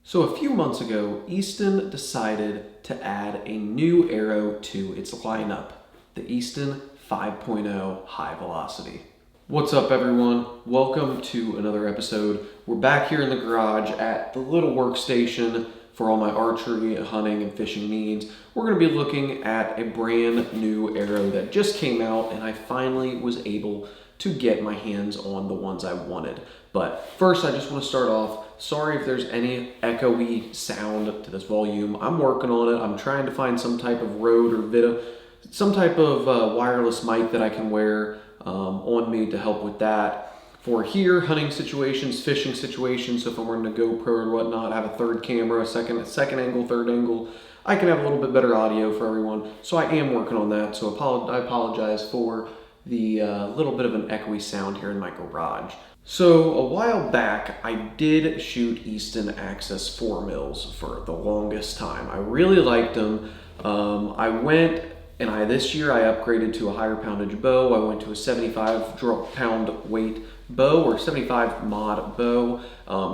So a few months ago, Easton decided to add a new arrow to its lineup, the Easton 5.0 High Velocity. What's up everyone? Welcome to another episode. We're back here in the garage at the little workstation for all my archery, hunting, and fishing needs. We're gonna be looking at a brand new arrow that just came out, and I finally was able to get my hands on the ones I wanted. But first, I just want to start off. Sorry if there's any echoey sound to this volume. I'm working on it. I'm trying to find some type of Rode or Vita, some type of wireless mic that I can wear on me to help with that. For here, hunting situations, fishing situations, so if I'm wearing a GoPro or whatnot, I have a third camera, a second angle, third angle, I can have a little bit better audio for everyone. So I am working on that, so I apologize for the little bit of an echoey sound here in my garage. So a while back, I did shoot Easton Axis 4mm for the longest time. I really liked them. I went and this year I upgraded to a higher poundage bow. I went to a 75 pound weight bow, or 75 mod bow.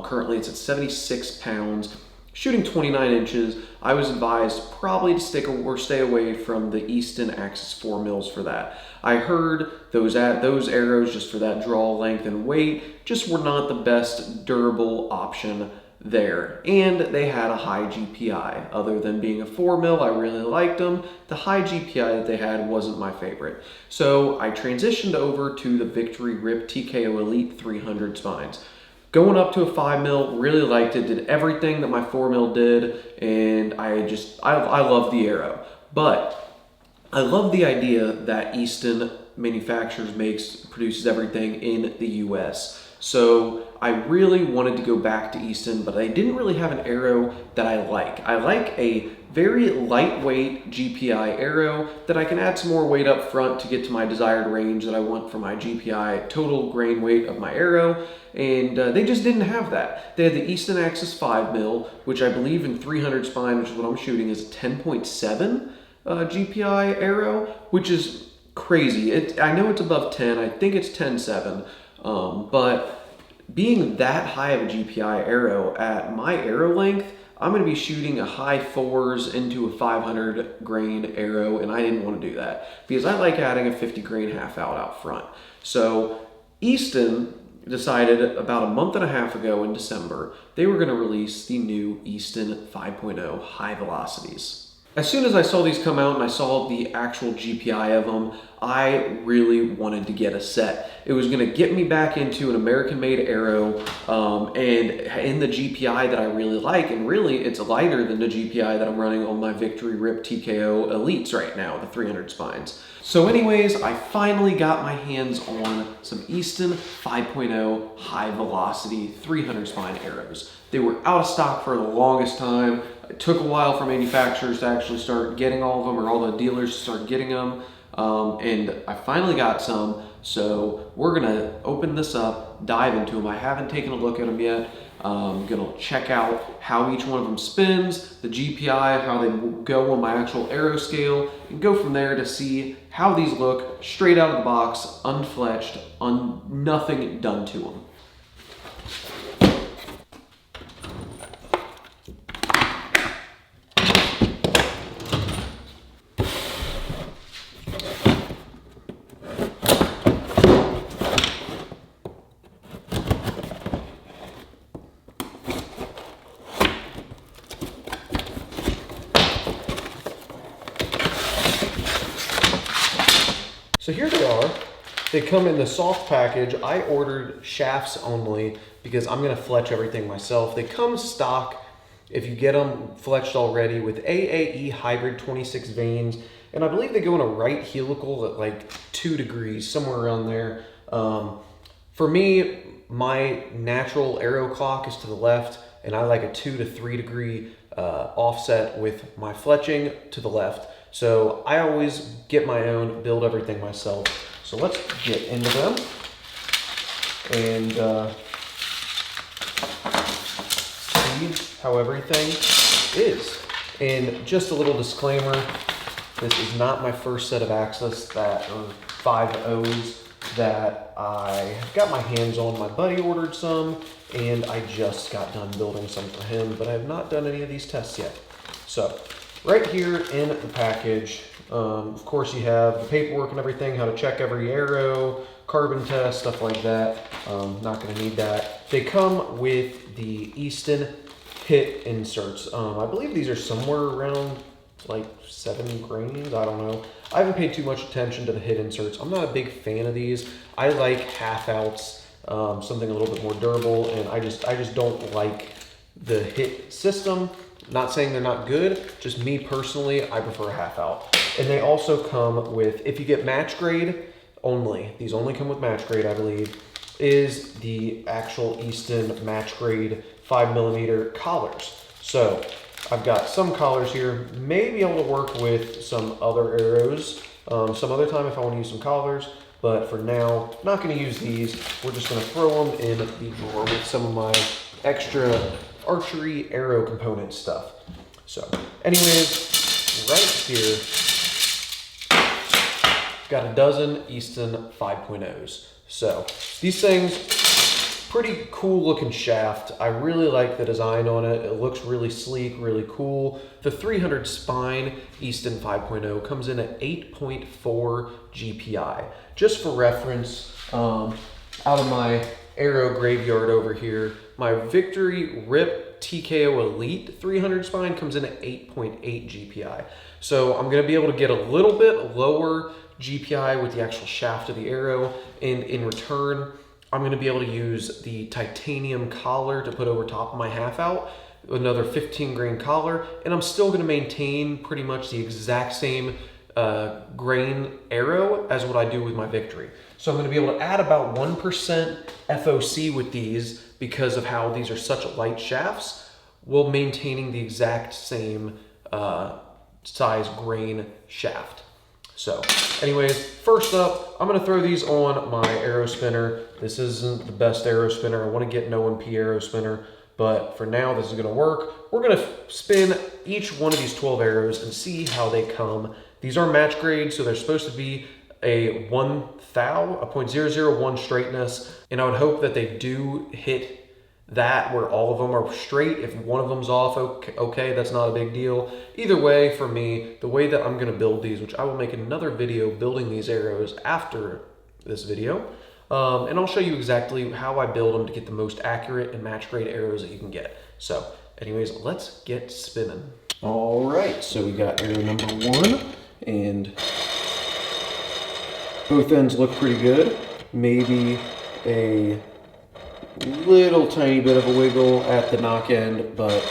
Currently it's at 76 pounds. Shooting 29 inches, I was advised probably to stay away from the Easton Axis 4mm for that. I heard those arrows, just for that draw length and weight, just were not the best durable option there. And they had a high GPI. Other than being a 4mm, I really liked them. The high GPI that they had wasn't my favorite. So I transitioned over to the Victory Rip TKO Elite 300 spines. Going up to a 5mm, really liked it, did everything that my 4mm did, and I love the arrow. But I love the idea that Easton produces everything in the US. So I really wanted to go back to Easton, but I didn't really have an arrow that I like. I like a very lightweight GPI arrow that I can add some more weight up front to get to my desired range that I want for my GPI total grain weight of my arrow, and they just didn't have that. They had the Easton Axis 5mm, which I believe in 300 spine, which is what I'm shooting, is a 10.7 GPI arrow, which is crazy. I know it's above 10, I think it's 10.7, but being that high of a GPI arrow at my arrow length, I'm going to be shooting a high 4s into a 500 grain arrow, and I didn't want to do that because I like adding a 50 grain half out front. So Easton decided about a month and a half ago in December, they were going to release the new Easton 5.0 high velocities. As soon as I saw these come out and I saw the actual GPI of them, I really wanted to get a set. It was gonna get me back into an American-made arrow and in the GPI that I really like, and really it's lighter than the GPI that I'm running on my Victory Rip TKO Elites right now, the 300 spines. So anyways, I finally got my hands on some Easton 5.0 high velocity 300 spine arrows. They were out of stock for the longest time. It took a while for manufacturers to actually start getting all of them, or all the dealers to start getting them. And I finally got some, so we're gonna open this up, dive into them. I haven't taken a look at them yet. I'm gonna check out how each one of them spins, the GPI, how they go on my actual arrow scale, and go from there to see how these look straight out of the box, unfletched, nothing done to them. So here they are. They come in the soft package. I ordered shafts only because I'm gonna fletch everything myself. They come stock if you get them fletched already with AAE hybrid 26 vanes. And I believe they go in a right helical at like 2 degrees, somewhere around there. For me, my natural arrow clock is to the left, and I like a 2 to 3 degree offset with my fletching to the left. So I always get my own, build everything myself. So let's get into them and see how everything is. And just a little disclaimer, this is not my first set of Axis or 5.0s that I got my hands on. My buddy ordered some, and I just got done building some for him, but I have not done any of these tests yet. So right here in the package, of course you have the paperwork and everything, how to check every arrow, carbon test, stuff like that. Not gonna need that. They come with the Easton hit inserts. I believe these are somewhere around like 7 grains, I don't know. I haven't paid too much attention to the hit inserts. I'm not a big fan of these. I like half outs, something a little bit more durable, and I just don't like the hit system. Not saying they're not good, just me personally, I prefer a half out. And they also come with, if you get match grade only, these only come with match grade, I believe, is the actual Easton match grade 5mm collars. So I've got some collars here, may be able to work with some other arrows some other time if I want to use some collars, but for now, not going to use these. We're just going to throw them in the drawer with some of my extra archery arrow component stuff. So anyways, right here, got a dozen Easton 5.0s. So these things, pretty cool looking shaft. I really like the design on it. It looks really sleek, really cool. The 300 spine Easton 5.0 comes in at 8.4 GPI. Just for reference, out of my arrow graveyard over here, my Victory Rip TKO Elite 300 spine comes in at 8.8 GPI. So I'm gonna be able to get a little bit lower GPI with the actual shaft of the arrow, and in return, I'm going to be able to use the titanium collar to put over top of my half out, another 15 grain collar, and I'm still going to maintain pretty much the exact same grain arrow as what I do with my Victory. So I'm going to be able to add about 1% FOC with these because of how these are such light shafts, while maintaining the exact same size grain shaft. So anyways, first up, I'm gonna throw these on my arrow spinner. This isn't the best arrow spinner. I wanna get an OMP arrow spinner, but for now, this is gonna work. We're gonna spin each one of these 12 arrows and see how they come. These are match grade, so they're supposed to be a 1 thou, a 0.001 straightness, and I would hope that they do hit that where all of them are straight. If one of them's off, okay, that's not a big deal. Either way, for me, the way that I'm gonna build these, which I will make another video building these arrows after this video, and I'll show you exactly how I build them to get the most accurate and match grade arrows that you can get. So anyways, let's get spinning. All right, so we got arrow number 1, and both ends look pretty good. Maybe a little tiny bit of a wiggle at the knock end, but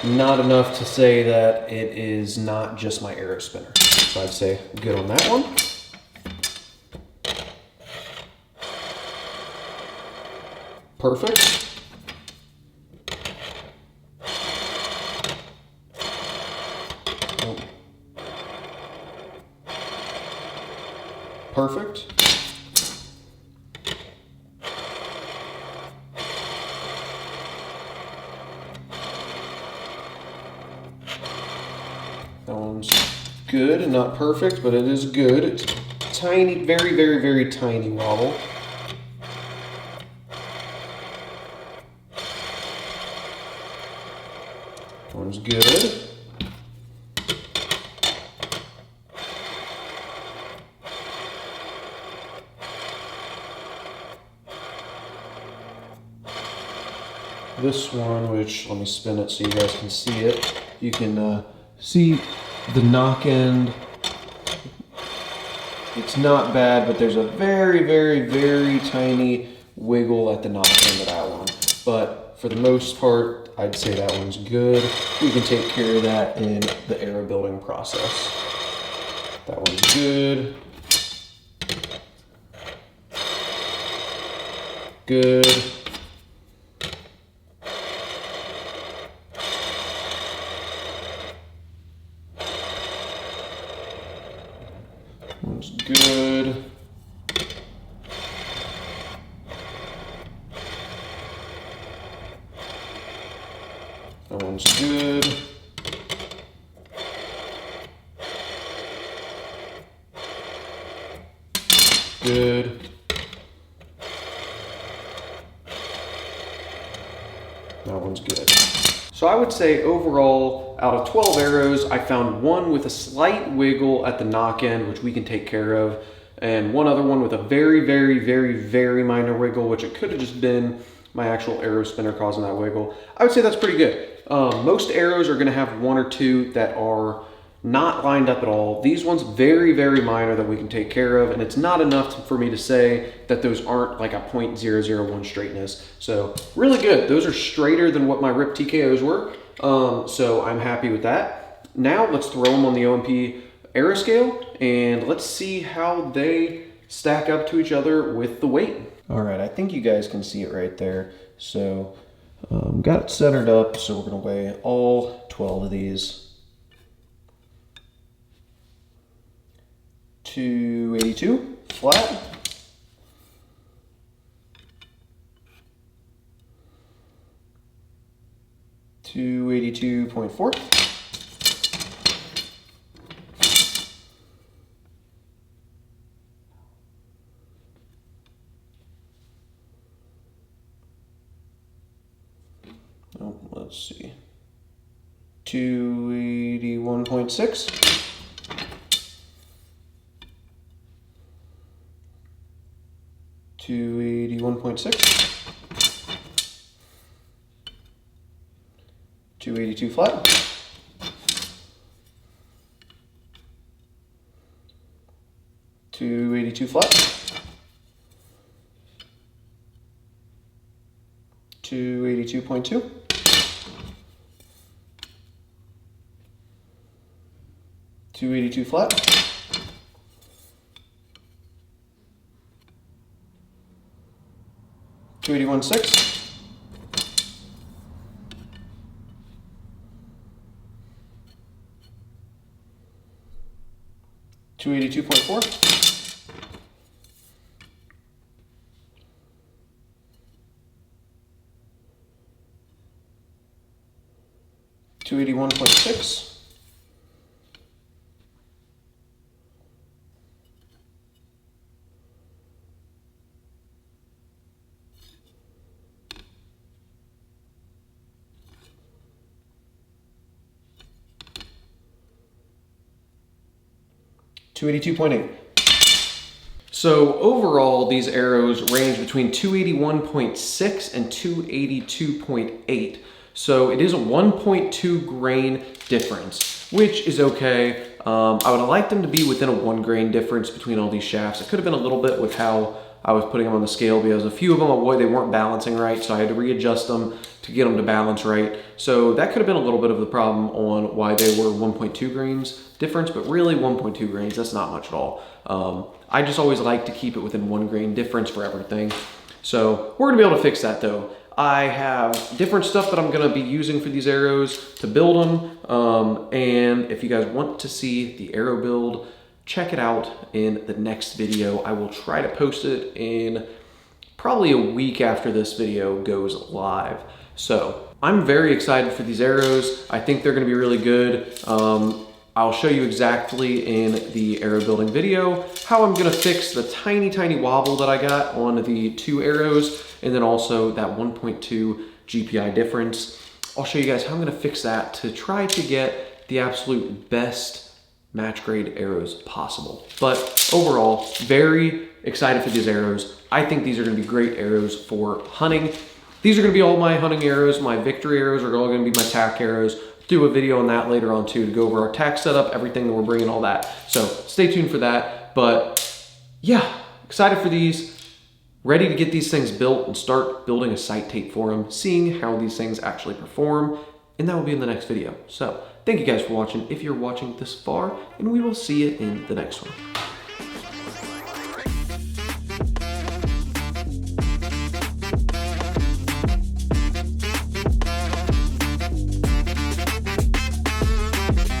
not enough to say that it is not just my arrow spinner. So I'd say good on that one. Perfect. Oh. Perfect. That one's good and not perfect, but it is good. It's tiny, very, very, very tiny wobble. That one's good. This one, which, let me spin it so you guys can see it. You can see the knock end. It's not bad, but there's a very, very, very tiny wiggle at the knock end of that one. But for the most part, I'd say that one's good. We can take care of that in the arrow building process. That one's good. Good. One's good. That one's good. Good. one's good. So I would say overall, out of 12 arrows, I found one with a slight wiggle at the knock end, which we can take care of, and one other one with a very, very, very, very minor wiggle, which it could have just been my actual arrow spinner causing that wiggle. I would say that's pretty good. Most arrows are gonna have one or two that are not lined up at all. These ones very, very minor that we can take care of, and it's not enough for me to say that those aren't like a 0.001 straightness. So really good. Those are straighter than what my RIP TKOs were. So I'm happy with that. Now let's throw them on the OMP arrow scale and let's see how they stack up to each other with the weight. All right, I think you guys can see it right there. So got it centered up, so we're gonna weigh all 12 of these. 282 flat. $282.4. Oh, let's see. 281.6. 281.6. 282 flat. 282 flat. 282.2. 282 flat. 281.6. 282.4. 281.6. 282.8. So overall, these arrows range between 281.6 and 282.8. So it is a 1.2 grain difference, which is okay. I would have liked them to be within a 1 grain difference between all these shafts. It could have been a little bit with how I was putting them on the scale, because a few of them, they weren't balancing right, so I had to readjust them to get them to balance right. So that could have been a little bit of the problem on why they were 1.2 grains difference, but really 1.2 grains, that's not much at all. I just always like to keep it within 1 grain difference for everything. So we're gonna be able to fix that though. I have different stuff that I'm gonna be using for these arrows to build them. And if you guys want to see the arrow build, check it out in the next video. I will try to post it in probably a week after this video goes live. So I'm very excited for these arrows. I think they're gonna be really good. I'll show you exactly in the arrow building video how I'm gonna fix the tiny, tiny wobble that I got on the 2 arrows, and then also that 1.2 GPI difference. I'll show you guys how I'm gonna fix that to try to get the absolute best match grade arrows possible. But overall, very excited for these arrows. I think these are gonna be great arrows for hunting. These are gonna be all my hunting arrows. My victory arrows are all gonna be my tack arrows. Do a video on that later on too, to go over our tack setup, everything that we're bringing, all that. So stay tuned for that. But yeah, excited for these. Ready to get these things built and start building a sight tape for them, seeing how these things actually perform. And that will be in the next video. So thank you guys for watching if you're watching this far, and we will see you in the next one.